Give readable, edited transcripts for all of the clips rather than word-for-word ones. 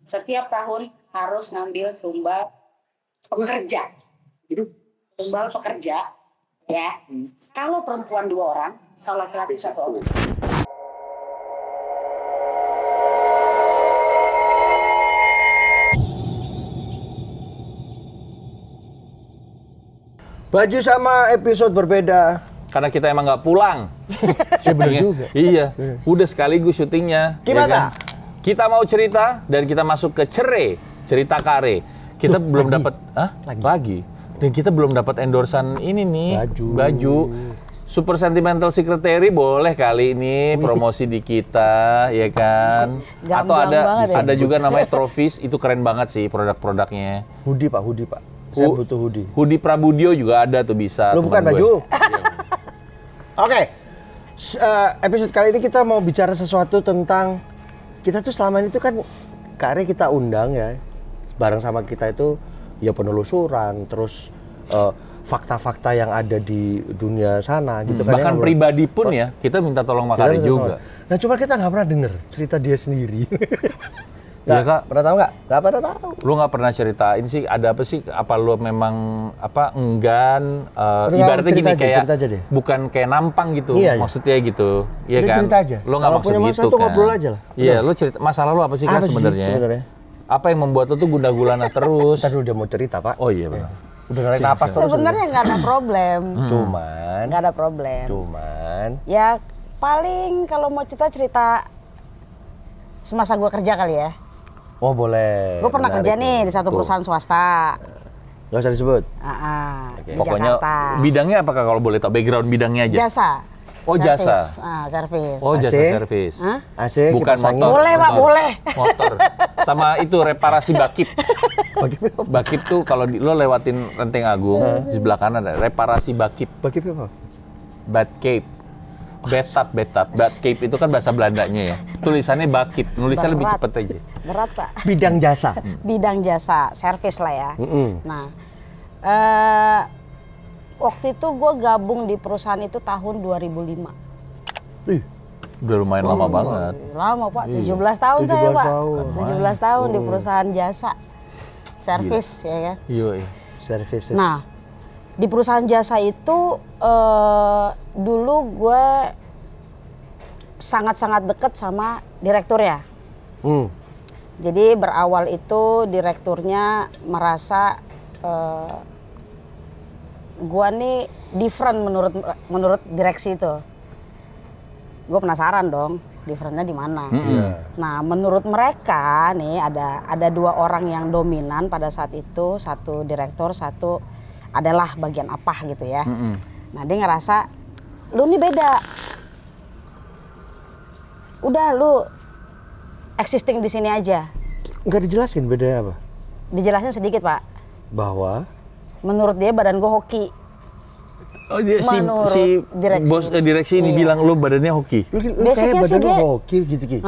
setiap tahun harus ngambil tumbal pekerja. Tumbal pekerja, ya. Kalau perempuan 2 orang, kalau laki-laki 1 orang. Baju sama episode berbeda. Karena kita emang nggak pulang. Ya bener juga. Iya, udah sekaligus syutingnya. Gimana? Ya kan? Kita mau cerita dan kita masuk ke cerita kare. Kita belum dapat, lagi. Dan kita belum dapat endorsan ini nih, baju. Super Sentimental Secretary boleh kali ini promosi di kita, ya kan? Atau ada juga namanya Trophies, itu keren banget sih produk-produknya. Hoodie Pak. Saya butuh hoodie. Hoodie Prabudio juga ada tuh bisa. Lu bukan baju. Oke. Episode kali ini kita mau bicara sesuatu tentang kita tuh selama ini tuh kan Kare kita undang ya. Bareng sama kita itu ya penelusuran, terus fakta-fakta yang ada di dunia sana gitu kan. Bahkan ya, pribadi pun ya, kita minta tolong Makari juga. Nah cuma kita nggak pernah denger cerita dia sendiri. Iya Kak. Pernah tahu nggak? Nggak pernah tahu. Lu nggak pernah ceritain sih ada apa sih? Apa lu memang enggan? Ibaratnya gini kayak bukan kayak nampang gitu, maksudnya gitu, iya kan? Cerita aja. Lu nggak maksud gitu kan? Ngobrol aja lah. Iya, lu cerita masalah lu apa sih kan sebenarnya? Apa yang membuat lu tuh guna-gulana terus? Tadi udah mau cerita Pak. Oh iya benar. Udah narik napas terus. Sebenarnya nggak ada problem. Nggak ada problem. Cuman. Ya paling kalau mau cerita semasa gua kerja kali ya. Oh boleh. Gue pernah kerja nih di satu perusahaan swasta. Gak usah disebut. Di Pokoknya Jakarta. Bidangnya apakah kalau boleh tahu background bidangnya aja? Jasa. Oh service. jasa. Servis. Oh jasa servis. AC bukan motor. Boleh Pak, boleh. Motor. Sama itu reparasi bakip. Bakip tuh kalau lo lewatin Renteng Agung di sebelah kanan ada reparasi bakip. Bakip apa? Batcape. Batcape itu kan bahasa Belandanya ya. Tulisannya bakip, nulisnya lebih cepet aja. Berat Pak. Bidang jasa. Bidang jasa, servis lah ya. Nah, waktu itu gue gabung di perusahaan itu tahun 2005. Udah lumayan lama banget. Lama Pak, 17 tahun saya Pak. 17 tahun di perusahaan jasa, servis ya kan. Iya. Services. Nah, di perusahaan jasa itu dulu gue sangat-sangat deket sama direkturnya. Jadi berawal itu direkturnya merasa gue nih different menurut direksi itu. Gue penasaran dong, differentnya di mana. Nah, menurut mereka nih ada 2 orang yang dominan pada saat itu, satu direktur, satu adalah bagian apa gitu ya. Nah dia ngerasa lu nih beda. Udah lu existing di sini aja. Enggak dijelasin bedanya apa? Dijelasin sedikit Pak. Bahwa menurut dia badan gue hoki. Oh dia si direksi. Bos direksi ini bilang lu badannya hoki. Lu kayak badan lu hoki gitu Ki.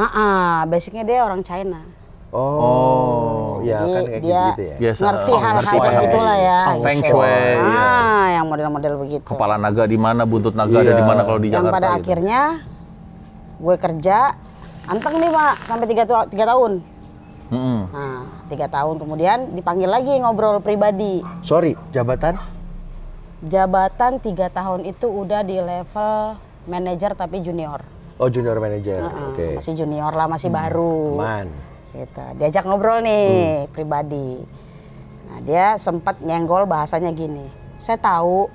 Basicnya dia orang China. Oh, ya kan kayak dia gitu ya. Biasa, ngerti hal-hal begitulah ya. Feng Shui. Yang model-model begitu. Kepala naga di mana, buntut naga ada di mana kalau di Jakarta. Yang pada gitu. akhirnya gue kerja anteng nih Pak sampai 3 tahun. Nah, 3 tahun kemudian dipanggil lagi ngobrol pribadi. Sorry, jabatan? Jabatan 3 tahun itu udah di level manajer tapi junior. Oh, junior manager. Oke. Masih junior lah, masih baru. Aman. Gitu. Diajak ngobrol nih pribadi. Nah, dia sempat nyenggol bahasanya gini. Saya tahu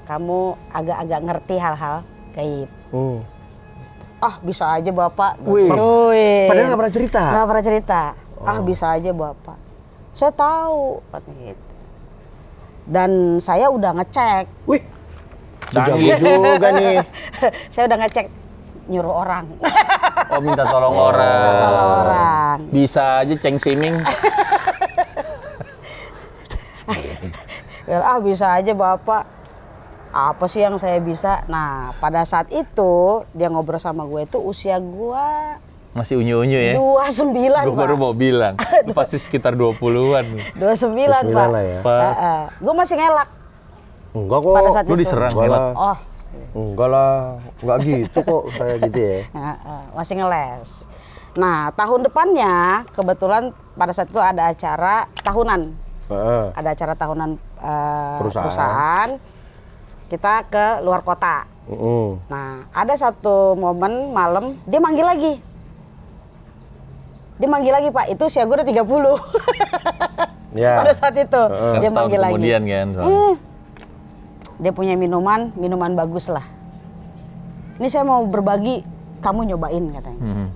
kamu agak-agak ngerti hal-hal gaib. Bisa aja Bapak. Padahal nggak pernah cerita. Nggak pernah cerita. Bisa aja Bapak. Saya tahu. Gitu. Dan saya udah ngecek. Wih, canggih juga nih. Saya udah ngecek nyuruh orang. Oh minta tolong orang. Tolong orang. Bisa aja ceng siming. Bisa aja Bapak. Apa sih yang saya bisa? Nah, pada saat itu dia ngobrol sama gue itu usia gue masih unyu-unyu ya? 29 Pak. Gue baru mau bilang, lu pasti sekitar 20-an. 29 Pak. Lah ya. Gue masih ngelak. Enggak kok. Pada saat lu itu. diserang Enggak ngelak? Enggak lah, enggak gitu kok saya gitu ya. Masih ngeles. Nah, tahun depannya kebetulan pada saat itu ada acara tahunan. Ada acara tahunan perusahaan. Kita ke luar kota. Nah, ada satu momen malam dia manggil lagi. Dia manggil lagi, Pak. Itu usia gue udah 30. Ya. Pada saat itu dia Setahun manggil lagi. kemudian kan. soalnya. Dia punya minuman bagus lah. Ini saya mau berbagi, kamu nyobain katanya.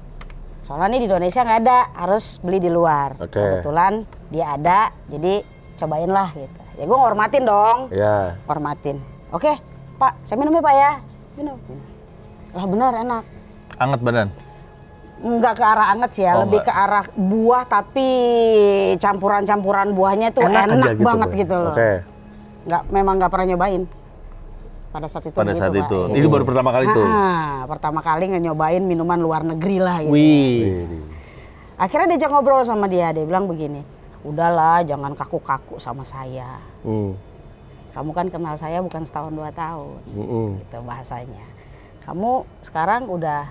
Soalnya nih di Indonesia nggak ada, harus beli di luar. Oke. Kebetulan dia ada, jadi cobain lah gitu. Ya gue ngormatin dong, Ya. hormatin. Oke, Pak, saya minum ya Pak ya. Minum. Lah benar enak. Anget badan. Nggak ke arah anget sih ya, Oh, lebih nggak. ke arah buah tapi campuran-campuran buahnya tuh enak aja banget Boy. gitu loh. Oke. Memang nggak pernah nyobain. Pada saat itu. Pada begitu, saat Pak. itu. Iya. Itu baru pertama kali tuh. Pertama kali nyobain minuman luar negeri lah gitu. Wih. Akhirnya diajak ngobrol sama dia bilang begini, udahlah jangan kaku-kaku sama saya. Kamu kan kenal saya bukan setahun 2 tahun, gitu bahasanya. Kamu sekarang udah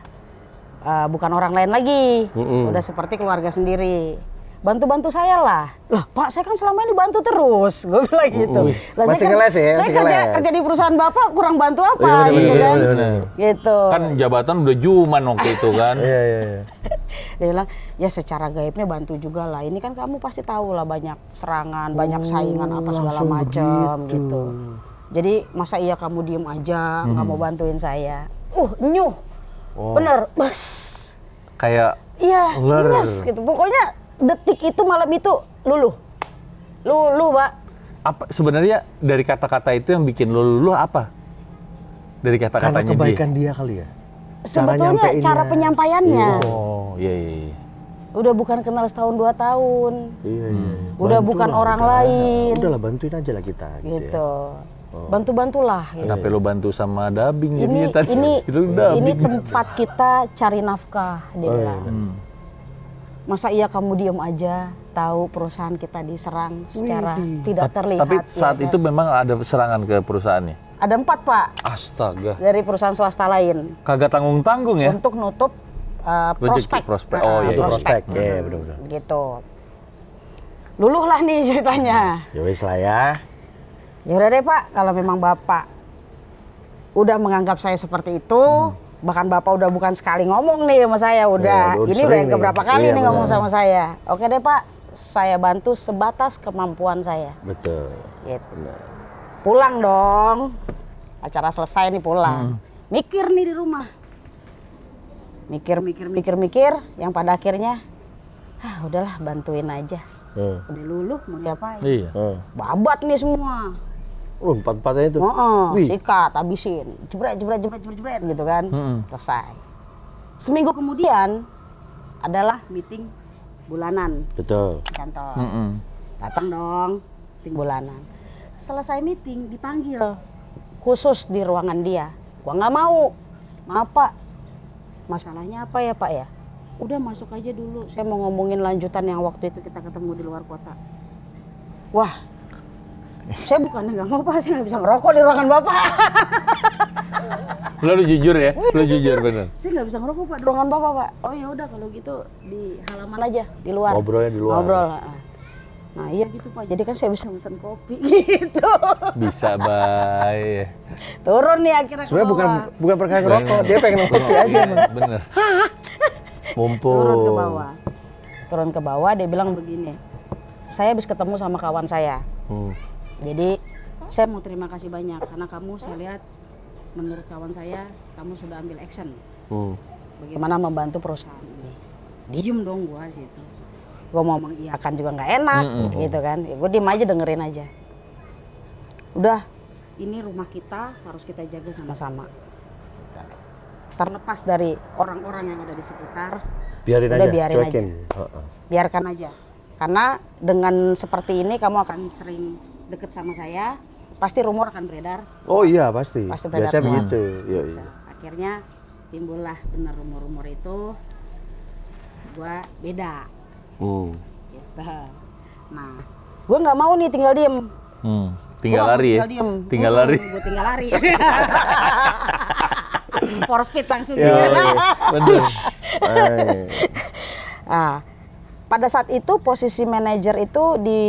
bukan orang lain lagi, udah seperti keluarga sendiri. Bantu-bantu saya lah. Lah Pak, saya kan selama ini bantu terus. Gue bilang gitu. Lah, Masih saya ngeles ya, Saya masih ngeles. kerja di perusahaan Bapak kurang bantu apa Iya, bener, gitu bener, kan. bener. Gitu. Kan jabatan udah Juman waktu itu kan. Iya. Dia bilang, ya secara gaibnya bantu juga lah. Ini kan kamu pasti tahu lah banyak serangan, banyak saingan apa segala macam gitu. Jadi masa iya kamu diem aja, nggak mau bantuin saya? Nyuh, bener, bas. Kayak Iya, ular. yes, gitu. Pokoknya detik itu malam itu luluh, Pak. apa sebenarnya dari kata-kata itu yang bikin lo luluh apa? Dari Karena kata-katanya kebaikan dia kali ya. Sebetulnya nyampeinnya. cara penyampaiannya. Oh, iya. Udah bukan kenal setahun 2 tahun. Iya. Udah Bantu bukan lah, orang udah. lain. Udahlah bantuin aja lah kita gitu. Gitu. Bantu-bantulah. Gitu. Kenapa lo bantu sama dubbing Ini jadinya tadi? Itu ini dubbing. tempat kita cari nafkah, dia bilang. Masa iya kamu diem aja, tahu perusahaan kita diserang secara tidak terlihat. Tapi saat ya itu kan? memang ada serangan ke perusahaannya. Ada 4 Pak Astaga. dari perusahaan swasta lain Kagak tanggung-tanggung ya? untuk nutup Rezeki, prospek. prospek. Oh, iya, iya. Prospek. Iya, benar-benar. Gitu. Luluh lah nih ceritanya. Ya wis lah ya. Ya udah deh Pak, kalau memang Bapak udah menganggap saya seperti itu, bahkan Bapak udah bukan sekali ngomong nih sama saya, udah. Ya, udah Ini sering udah yang nih. keberapa kali Iya, nih ngomong benar. sama saya. Oke deh Pak, saya bantu sebatas kemampuan saya. Betul. Gitu. Pulang dong. Acara selesai nih pulang. Mikir nih di rumah. Mikir, yang pada akhirnya udahlah bantuin aja. Udah luluh mau diapain? Iya. Babat nih semua. Empat-empatnya itu. Wih. Sikat, habisin. Jebret gitu kan. Selesai. Seminggu kemudian adalah meeting bulanan Betul. di kantor. Datang dong, meeting bulanan. Selesai meeting dipanggil khusus di ruangan dia. Gua nggak mau. Maaf Pak, masalahnya apa ya Pak ya? Udah masuk aja dulu, saya mau ngomongin lanjutan yang waktu itu kita ketemu di luar kota. Wah, saya bukannya nggak mau Pak, saya nggak bisa ngerokok di ruangan Bapak. Lo jujur ya? Lo jujur bener. Saya nggak bisa ngerokok Pak di ruangan Bapak Pak. Oh ya udah kalau gitu di halaman aja, di luar. Ngobrolnya di luar. Ngobrol. Nah iya gitu Pak, jadi kan saya bisa pesan kopi gitu. Bisa, Bay. Turun nih akhirnya ke Sebenarnya bawah. bukan perkara ngerokok, dia pengen ngopi aja. Bang. Bener. Mumpung. Turun ke bawah dia bilang begini, saya habis ketemu sama kawan saya. Jadi saya mau terima kasih banyak karena kamu saya lihat menurut kawan saya kamu sudah ambil action. Bagaimana membantu perusahaan ini. Diem dong gua di situ. Gua mau mengiyakan juga nggak enak gitu kan. Ya, gua diem aja dengerin aja. Udah, ini rumah kita harus kita jaga sama-sama. Terlepas dari orang-orang yang ada di sekitar, Biarin udah aja, biarin cuekin. biarkan aja. Karena dengan seperti ini kamu akan sering deket sama saya, pasti rumor akan beredar. Oh iya pasti. Pasti beredar Biasanya keluar. begitu. Iya. Akhirnya timbullah benar rumor-rumor itu, gua beda. Gitu. Nah, gua nggak mau nih tinggal diem. Tinggal Gua lari ya? tinggal diem. Tinggal lari. Gua tinggal lari. For speed langsung. Iya, dia. Bener. Nah, pada saat itu posisi manajer itu di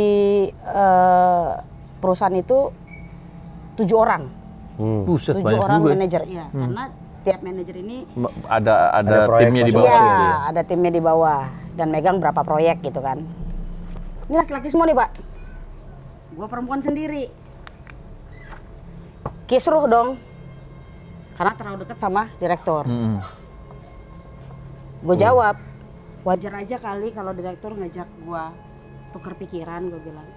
perusahaan itu 7 orang. Buset, 7 banyak orang juga. manajer, iya. Karena tiap manajer ini Ada proyek timnya di masing-masing. bawah iya, gitu ya? ada timnya di bawah dan megang berapa proyek gitu kan. Ini laki-laki semua nih, Pak. Gua perempuan sendiri. Kisruh dong. Karena terlalu dekat sama direktur. Gue jawab, wajar aja kali kalau direktur ngajak gua tuker pikiran, gue bilang.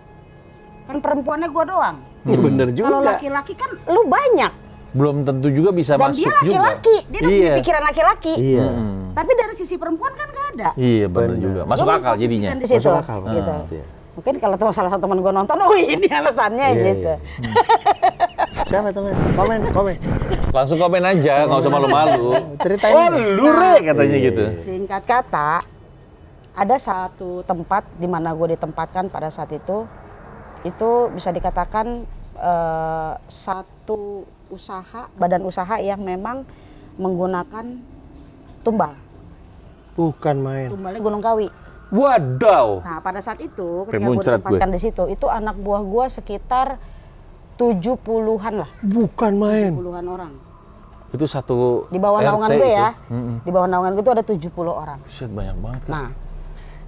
Kan perempuannya gua doang. Ya bener juga. Kalau laki-laki kan lu banyak. Belum tentu juga bisa Dan masuk dia juga. laki-laki, dia udah punya pikiran laki-laki. Iya. Tapi dari sisi perempuan kan gak ada. Iya, benar Bener. juga. Masuk Gua akal jadinya. memposisikan di situ, Masuk akal, gitu. Iya. Mungkin kalau tuh salah satu teman gue nonton, oh ini alasannya Iya, gitu. iya. Siapa teman? Komen. Langsung komen aja, nggak usah malu-malu. Ceritain. Wah, lu Re, katanya gitu. Singkat kata, ada satu tempat di mana gue ditempatkan pada saat itu bisa dikatakan satu badan usaha yang memang menggunakan tumbal. Bukan main. Tumbalnya Gunung Kawi. Wadaw. Nah, pada saat itu Kayak ketika gue muncrat ditempatkan di situ, itu anak buah gue sekitar 70-an lah, Bukan main. 70-an orang. Itu satu Di bawah RT naungan gue itu. ya. Di bawah naungan gue itu ada 70 orang. Buset, banyak banget. Kan? Nah,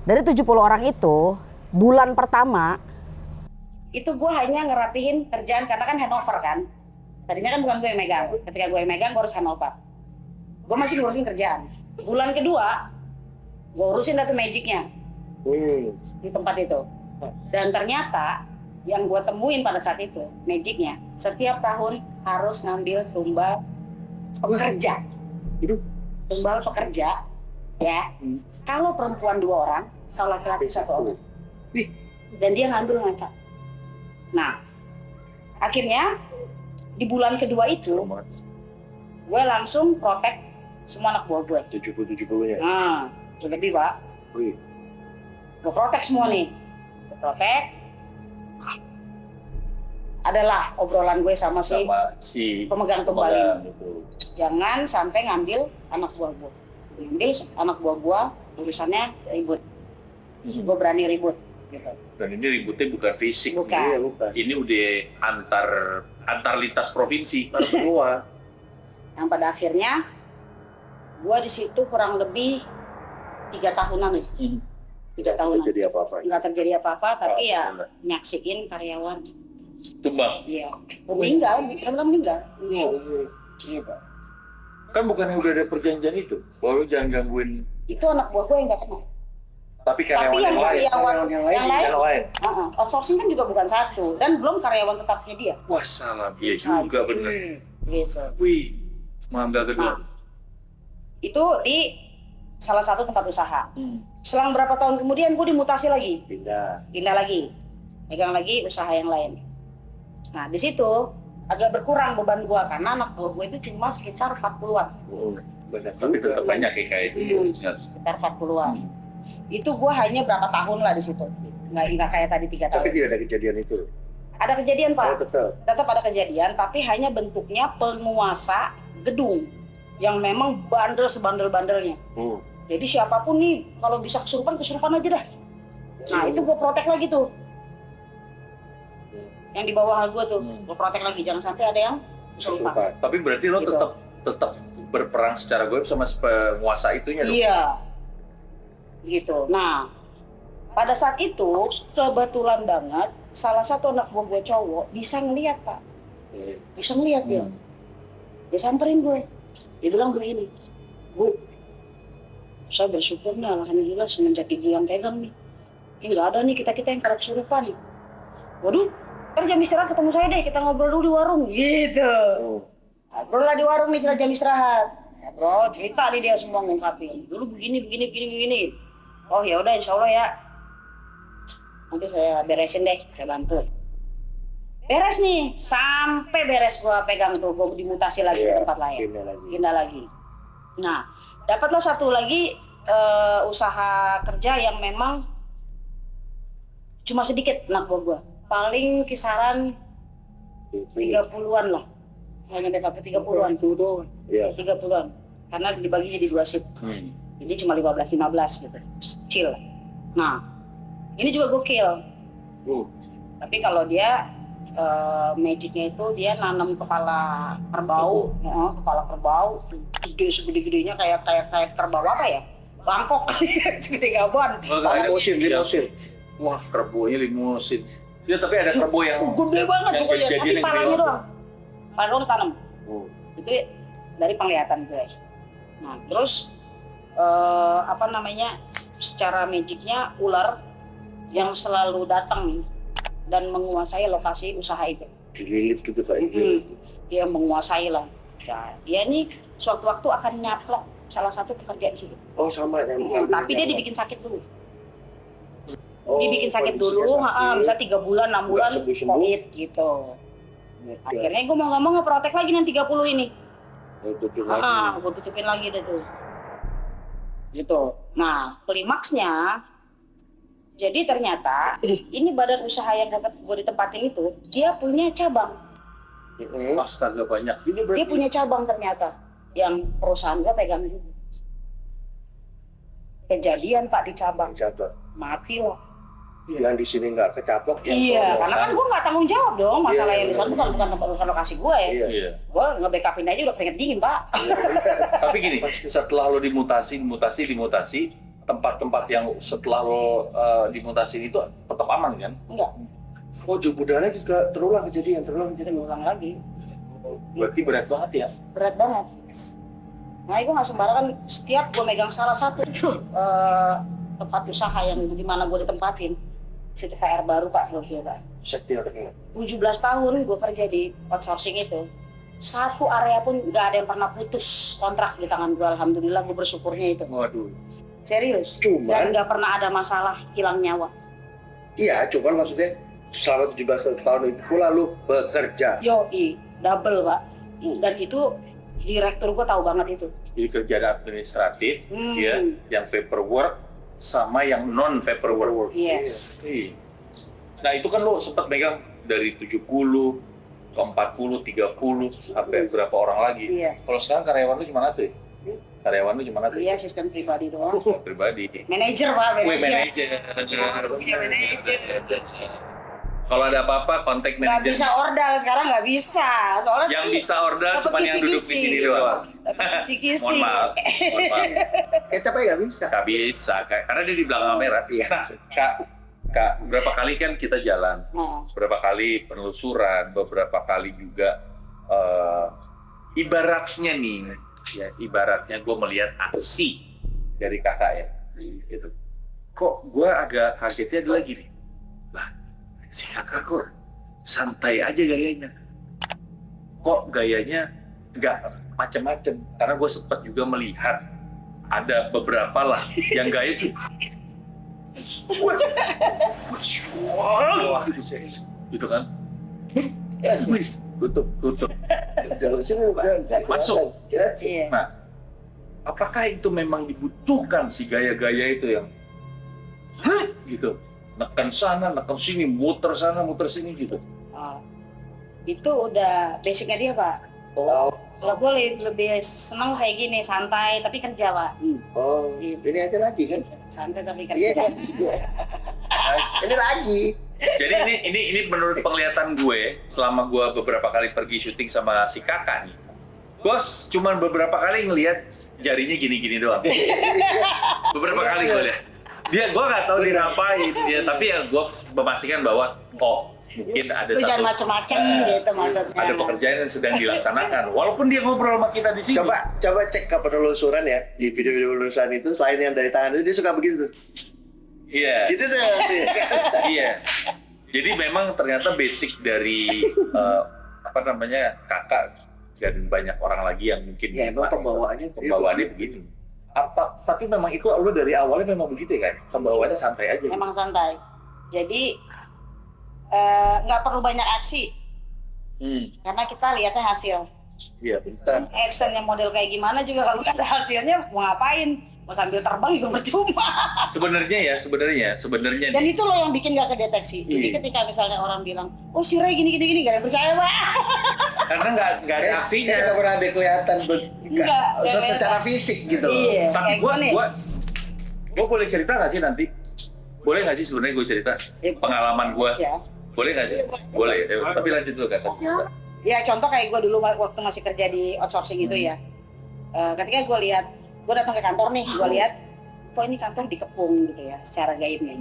dari 70 orang itu, bulan pertama Itu gue hanya ngerapihin kerjaan karena kan handover kan. Tadinya kan bukan gue yang megang. Ketika gue yang megang, gue harus handover. Gue masih ngurusin kerjaan. Bulan kedua, gue urusin data magicnya di tempat itu. Dan ternyata yang gue temuin pada saat itu, magicnya, setiap tahun harus ngambil tumbal pekerja. Tumbal pekerja, ya. Kalau perempuan 2 orang, kalau laki-laki 1 orang. Dan dia ngambil ngacak. Nah, akhirnya di bulan kedua itu, gue langsung protek semua anak buah gue. 70-70 ya? Nah, lebih Pak. Wih. Gue protek semua nih. Gue protek. Adalah obrolan gue sama si pemegang tumbal ini. Jangan sampai ngambil anak buah gue. Ngambil anak buah gue, urusannya ribut. Gue berani ribut. Gitu. Dan ini ributnya bukan fisik. Bukan. Iya, bukan. Ini udah antar lintas provinsi. Semua. Yang pada akhirnya, gue di situ kurang lebih 3 tahunan nih. 3 tahunan. Jadi apa-apa. Nggak terjadi apa-apa, tapi ya Alhamdulillah. nyaksiin karyawan. Tumbang. Iya. Meninggal, benar-benar meninggal. Iya, Pak. Kan bukannya udah ada perjanjian itu? Bahwa lu jangan gangguin. Itu anak buah gue yang nggak kenal. Tapi Tapi karyawan yang yang lain. karyawan yang lain, Yang lain. outsourcing kan juga bukan satu. Dan belum karyawan tetapnya dia. Wah, salah. Iya juga bener. Gitu. Wih. Mangga kedua. Nah, itu di salah satu tempat usaha. Selang berapa tahun kemudian gue dimutasi lagi. Pindah lagi. Pegang lagi usaha yang lain. Nah, di situ agak berkurang beban gue karena anak buah gue itu cuma sekitar 40-an. Benar. Tapi tetap banyak ya kayak itu. Sekitar 40-an. Itu gue hanya berapa tahun lah di situ. Nggak kayak tadi 3 tahun. Tapi tidak ada kejadian itu. Ada kejadian, Pak. Tetap. Tetap ada kejadian, tapi hanya bentuknya penguasa gedung yang memang bandel sebandel-bandelnya. Jadi siapapun nih kalau bisa kesurupan aja dah. Nah itu gue protek lagi tuh. Yang di bawah gue tuh, gue protek lagi. Jangan sampai ada yang kesurupan. Tapi berarti lo Gitu. tetap berperang secara goib sama penguasa itunya dong? Iya. Gitu. Nah, pada saat itu kebetulan banget salah satu anak buah gue cowok bisa ngeliat, Pak. Bisa ngeliat dia. Dia samperin gue. Dia bilang begini, Bu, saya bersyukur nih alhamdulillah semenjak ibu yang pegang nih. Ini nggak ada nih kita-kita yang pada kesurupan nih. Waduh, ntar jam istirahat ketemu saya deh, kita ngobrol dulu di warung. Gitu. Ngobrol lah di warung nih jam istirahat. Ngobrol, cerita nih dia semua ngungkapin. Dulu begini. Oh ya udah, insya Allah ya. Nanti saya beresin deh, saya bantu. Beres nih, sampai beres gua pegang tuh, gua dimutasi lagi ke tempat lain. Pindah lagi. Nah, dapatlah satu lagi usaha kerja yang memang cuma sedikit anak buah gua. Paling kisaran 30-an lah. Hanya sampai 30-an. 30-an. Karena dibagi jadi 2 shift. Ini cuma 15-15 gitu, kecil. Nah, ini juga gokil. Tapi kalau dia magicnya itu dia nanam kepala kerbau, kepala kerbau, gede segede-gedenya kayak kerbau apa ya? Bangkok, segede Gabon. Limusin. Wah, kerbonya limusin. Ya, tapi ada kerbo yang gede banget yang pokoknya, jadi tapi yang palanya gede doang. Pala doang tanam. Itu dari penglihatan gue. Nah, terus secara magicnya ular yang selalu datang dan menguasai lokasi usaha itu. Dililit gitu Pak. Dia menguasai lah. Ya, dia nih suatu waktu akan nyaplok salah satu pekerja di situ. Oh sama yang Tapi dia dibikin sakit dulu. Oh, Dibikin sakit kondisinya dulu, sakit. bisa 3 bulan, 6 bulan, Nggak sembuh-sembuh. COVID gitu. Akhirnya gue mau nggak mau ngeprotek lagi yang 30 ini. Gue tutupin lagi deh tuh. Gitu. Nah, klimaksnya, jadi ternyata ini badan usaha yang gue ditempatin itu, dia punya cabang. astaga banyak. Ini Dia berarti punya cabang ternyata, yang perusahaan gue pegang juga. Kejadian Pak di cabang, mati loh. Yang di sini nggak kecaplok. Iya, karena kan gue nggak tanggung jawab dong masalah yang di sana bukan lokasi gue ya. Iya. Gue nge-backupin aja udah keringet dingin Pak. Tapi gini, setelah lo dimutasi, tempat-tempat yang setelah lo dimutasi itu tetap aman kan? Enggak, Oh, budaya juga terulang kejadian. ulang lagi. Berarti berat banget ya? Berat banget. Nah, itu nggak sembarangan. Setiap gue megang salah satu tempat usaha yang dimana gue ditempatin, situ PR baru Pak, gokil Pak. 17 tahun gue kerja di outsourcing itu. Satu area pun nggak ada yang pernah putus kontrak di tangan gue. Alhamdulillah, gue bersyukurnya itu. Waduh. Serius. Cuman- Dan nggak pernah ada masalah hilang nyawa. Iya, cuman maksudnya selama 17 tahun itu lalu bekerja. Yoi, double Pak. Dan itu direktur gue tahu banget itu. Jadi kerjaan administratif, Hmm. ya, yang paperwork sama yang non paperwork. Yes. Iya. Nah itu kan lo sempat megang dari 70 ke 40, 30 sampai berapa orang lagi. Iya. Kalau sekarang karyawan lu gimana tuh? Karyawan lu gimana tuh? Iya, sistem pribadi doang. Pribadi. Manajer Pak, Gue manajer. manajer. Punya manajer. Kalau ada apa-apa kontak Nggak manajer. bisa ordal sekarang, nggak bisa. Soalnya Yang bisa order dapat cuma yang duduk di kisi-kisi. sini doang. Dapat kisi-kisi. Mohon maaf. Kecap aja nggak bisa. Gak bisa, karena dia di belakang kamera. Nah, Kak, berapa kali kan kita jalan, Nah, beberapa kali penelusuran, beberapa kali juga ibaratnya nih, ya ibaratnya gue melihat aksi dari kakak ya, gitu. Kok gue agak kagetnya adalah gini, lah si kakak kok santai aja gayanya, kok gayanya nggak macem-macem, karena gue sempat juga melihat ada beberapa lah yang gaya tuh wah gitu kan, tutup masuk. iya. Nah, apakah itu memang dibutuhkan si gaya-gaya itu yang gitu, neken sana, neken sini, muter sana, muter sini gitu? Oh. Itu udah basicnya dia Pak. Kalau gue lebih seneng kayak gini, santai tapi kerja Pak. Oh, ini aja lagi kan? Santai tapi Iya kerja. kan? Ini lagi. Jadi ini menurut penglihatan gue selama gue beberapa kali pergi syuting sama si kakak nih, gue cuman beberapa kali ngelihat jarinya gini-gini doang. Beberapa kali gue lihat. Gue nggak tahu dia ngapain dia, tapi ya gue memastikan bahwa mungkin ada Lu jangan satu macem-macem gitu maksudnya. ada pekerjaan yang sedang dilaksanakan. Walaupun dia ngobrol sama kita di sini. Coba cek ke penelusuran ya, di video-video penelusuran itu selain yang dari tangan itu dia suka begitu tuh. Iya. Gitu tuh. Iya. Jadi memang ternyata basic dari kakak dan banyak orang lagi yang mungkin Ya emang pembawaannya begini. Tapi memang itu lu dari awalnya memang begitu ya kan? Pembawaannya santai aja. Emang santai. Jadi nggak perlu banyak aksi karena kita lihatnya hasil. Iya, betul. Action yang model kayak gimana juga kalau nggak ada hasilnya mau ngapain? Mau sambil terbang juga percuma. Sebenarnya Dan itu loh yang bikin gak kedeteksi. Jadi Iya. ketika misalnya orang bilang, oh si Ray gini, gak ada yang percaya, Pak. karena nggak ada aksinya. Nggak pernah ada kelihatan Nggak secara fisik gitu. Iya, Tapi kayak gua, gue nih. gua boleh cerita nggak sih nanti? Boleh nggak sih sebenarnya gue cerita Ya, pengalaman gua? aja. Boleh nggak sih? Boleh. Tapi lanjut dulu kan. Ya contoh kayak gue dulu waktu masih kerja di outsourcing itu ya. Ketika gue lihat, gue datang ke kantor nih, gue lihat, kok ini kantor dikepung gitu ya, secara gaibnya.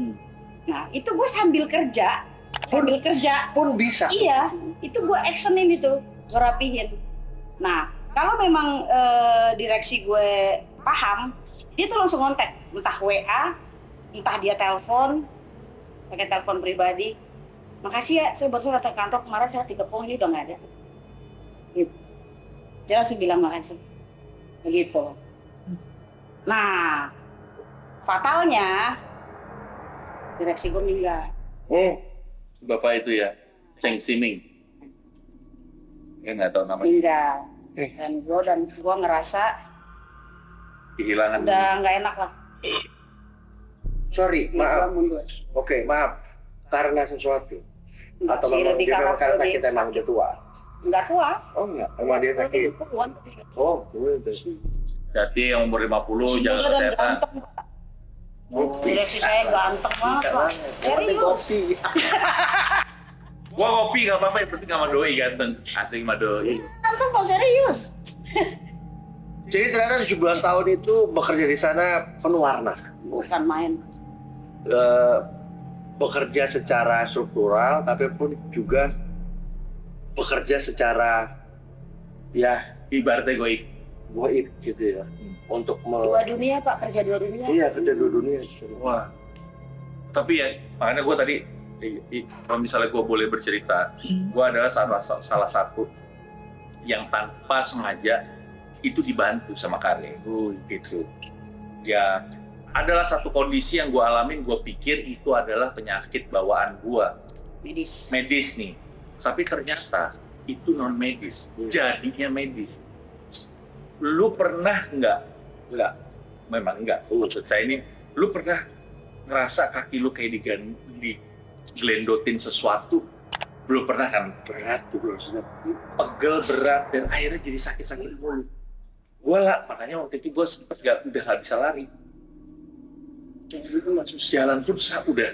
Nah itu gue sambil kerja Pun bisa. iya, itu gue actionin itu, gue rapihin. Nah kalau memang direksi gue paham, dia tuh langsung kontak, entah WA, entah dia telepon, pakai telepon pribadi. Makasih ya, saya baru datang ke kantor kemarin, saya dikepung, ini udah nggak ada. Gitu. Dia langsung bilang makasih. Begitu. Nah, fatalnya direksi gue meninggal. Bapak itu ya, Cheng Siming. Ya nggak tahu namanya. Meninggal. Dan gue ngerasa Kehilangan. udah nggak enak lah. Sorry, Gua maaf. mundur. Oke, maaf. Karena sesuatu. Enggak Atau sih, memang lebih dia memang karena lebih kita emang udah tua. Nggak tua. Oh enggak, emang dia sakit. Perempuan. Oh, udah. Jadi yang umur 50 jaga Muda dan kesehatan. ganteng. Direksi saya ganteng banget, Bisa Pak. banget. Yang penting Serius. kopi. Gua kopi nggak apa-apa, yang penting sama doi ganteng. Asing sama doi. Ganteng kok, serius. Jadi ternyata 17 tahun itu bekerja di sana penuh warna. Bukan main. Bekerja secara struktural, tapi pun juga bekerja secara ya Ibaratnya goib. goib gitu ya. Untuk Dua dunia, Pak. Kerja dua dunia. iya kerja dua dunia. Wah. Tapi ya, makanya gue tadi, kalau misalnya gue boleh bercerita, gue adalah salah satu yang tanpa sengaja itu dibantu sama Kare. Gitu. Ya, adalah satu kondisi yang gue alamin, gue pikir itu adalah penyakit bawaan gue. Medis nih. Tapi ternyata itu non medis, jadinya medis. Lu pernah nggak, memang nggak, maksud saya ini, lu pernah ngerasa kaki lu kayak digelendotin sesuatu? Belum pernah kan? Berat tuh maksudnya. Pegel, berat, dan akhirnya jadi sakit-sakit mulu. Gue lah, makanya waktu itu gue sempet udah nggak bisa lari. Jalan pun udah,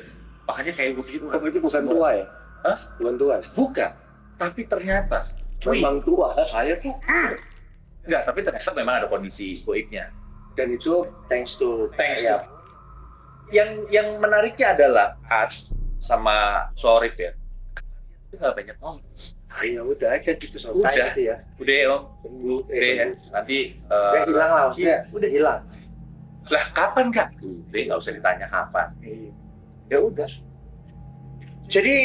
makanya kayak gue pikir, Kamu itu bukan tua ya? Hah? Bukan tua. Bukan, tapi ternyata, Memang tua. saya tuh, enggak, tapi ternyata memang ada kondisi goibnya. Dan itu thanks to Ya. Yang menariknya adalah sama Sorip ya, itu nggak banyak ngomong. ya udah aja gitu selesai Udah. gitu ya. Udah ya Om, udah ya. Nanti Udah hilang lah maksudnya. Iya, Udah hilang. lah kapan Kak? Udah nggak usah ditanya kapan. Ya udah. Jadi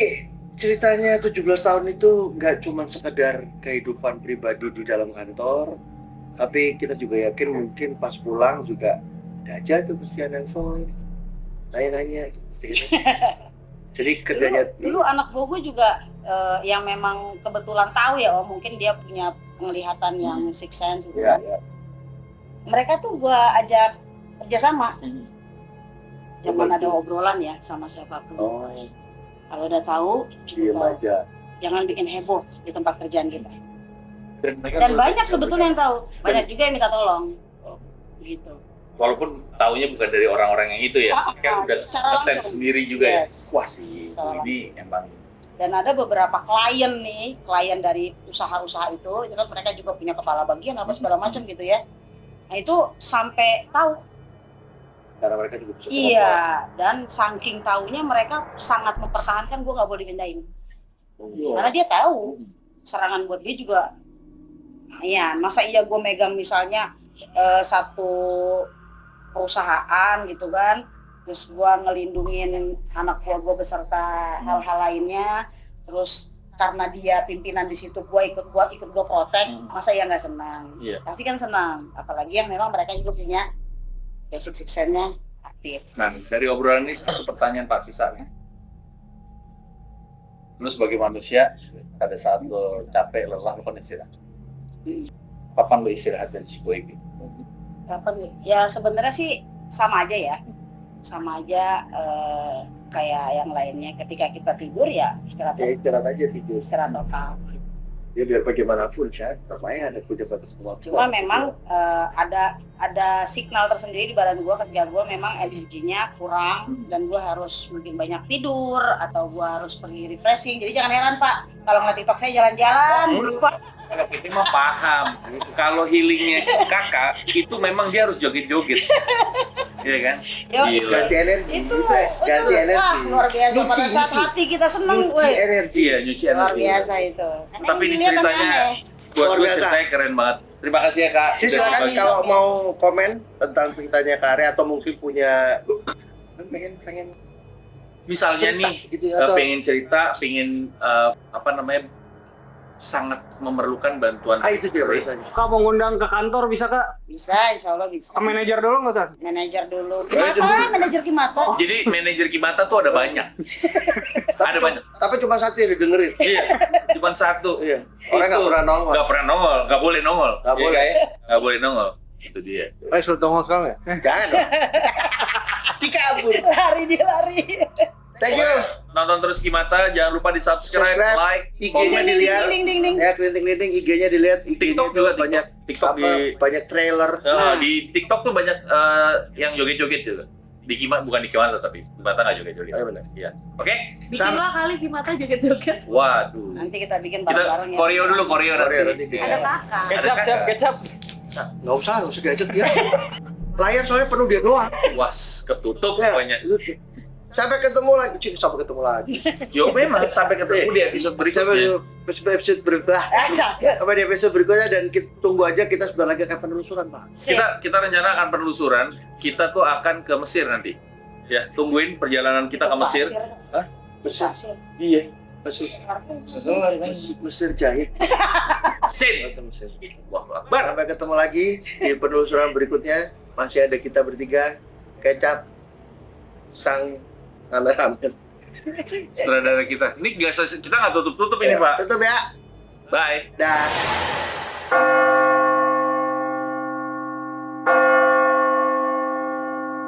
ceritanya 17 tahun itu nggak cuma sekedar kehidupan pribadi di dalam kantor, tapi kita juga yakin mungkin pas pulang juga ada aja tuh Christian nelfon, nanya-nanya gitu. Jadi kerjanya Dulu anak gue juga yang memang kebetulan tahu ya, mungkin dia punya penglihatan yang six sense gitu ya, kan. ya. Mereka tuh gue ajak kerjasama. Jangan ada Membantu. obrolan ya sama siapapun. Oh, Kalau udah tahu, diem cukup tahu. aja. Jangan bikin heboh di tempat kerjaan kita. mereka Dan juga banyak sebetulnya yang tahu, banyak juga yang minta tolong. Oh. Gitu. Walaupun taunya bukan dari orang-orang yang itu ya, kan udah secara ngesen langsung. sendiri juga Yes. ya. Wah si Secara ini emang Dan ada beberapa klien nih, klien dari usaha-usaha itu kan mereka juga punya kepala bagian apa segala macam gitu ya. Nah itu sampai tahu. Karena mereka juga bisa Iya, dan saking taunya mereka sangat mempertahankan gue nggak boleh pindahin. Karena dia tahu serangan buat dia juga. Ya, masa iya gue megang misalnya satu perusahaan gitu kan, terus gue ngelindungin anak gue beserta hal-hal lainnya, terus karena dia pimpinan di situ gue ikut protek, masa ya nggak senang? Iya. Pasti kan senang, apalagi yang memang mereka juga punya basic six-sense-nya aktif. Nah, dari obrolan ini satu pertanyaan Pak sisanya. Lu sebagai manusia, pada saat lo capek, lelah, lo kan istirahat. Kapan lo istirahat dari si goib ini? Kapan nih? Ya sebenarnya sih sama aja ya. Sama aja kayak yang lainnya. Ketika kita tidur ya istirahat. Ya istirahat aja tidur. Istirahat total. Ya biar bagaimanapun ya, namanya ada punya batas kemampuan. Cuma memang ada signal tersendiri di badan gua, kerja gua memang energinya kurang dan gua harus mungkin banyak tidur atau gua harus pergi refreshing. Jadi jangan heran Pak, kalau ngeliat TikTok saya jalan-jalan lupa. Kalau kita mah paham. Kalau healingnya kakak itu memang dia harus joget-joget. Iya kan? Yo, Gila. Ganti energi. itu ganti energi. luar biasa pada saat hati kita seneng, Nyuci weh. energi. Iya, nyuci Luar energi. biasa itu. Tapi ini Dilihat ceritanya aneh-aneh. buat Luar gue biasa. ceritanya keren banget. Terima kasih ya kak. Silakan Udah berbagi. kalau mau komen tentang ceritanya Kare atau mungkin punya pengen Misalnya cerita nih, gitu ya, atau pengen cerita, pengen apa namanya, sangat memerlukan bantuan. itu dia biasanya. Kak mau ngundang ke kantor bisa Kak? Bisa, insya Allah bisa. Ke manajer dulu nggak Kak? Manajer dulu. Manajer Kenapa manajer Kimata? Jadi manajer Kimata tuh ada banyak. Ada banyak. Tapi cuma satu yang didengerin. Iya, cuma satu. Iya. Orang nggak Itu. pernah nongol. Nggak pernah nongol, nggak boleh nongol. Nggak Iya boleh. kan? Nggak boleh nongol. Itu dia. Suruh nongol sekarang ya? Jangan dong. Dikabur. Lari dia lari. Thank you. Nonton terus Kimata, jangan lupa di subscribe, Subscribe. like, IG-nya komen. dilihat. Ding ding ding. Ya keliling-keliling IG-nya dilihat. IG-nya TikTok itu juga, banyak TikTok apa, banyak trailer. Di TikTok tuh banyak yang joget-joget juga. Di Kimata, bukan di Kimata tapi Kimata nggak joget-joget. Ayo, benar. Iya. Oke? Bikinlah kali Kimata joget-joget. Waduh. Nanti kita bikin Kita bareng-bareng ya. koreo dulu, koreo Koreo nanti. nanti. Ada kakak. Kecap siap kecap. Nggak usah diajak dia. Layar soalnya penuh dia doang. Was, ketutup Ya, banyak. itu. Sampai ketemu lagi. Sampai ketemu lagi. Yo memang sampai ketemu di episode berikutnya. Sampai episode berikutnya. Sakit. Apa di episode berikutnya dan kita tunggu aja kita sebentar lagi akan penelusuran Pak. Kita rencana akan penelusuran. Kita tuh akan ke Mesir nanti. Ya, tungguin perjalanan kita ke Mesir. Hah? Mesir. Pasir. Iya. Mesir. Pasir. Mesir jahit. Sin. Mesir. Allahu Akbar. Sampai ketemu lagi di penelusuran berikutnya. Masih ada kita bertiga, Kecap, sang kameramen. Sutradara kita. Ini kita nggak tutup-tutup ini, Pak. Tutup ya. Bye. Dah.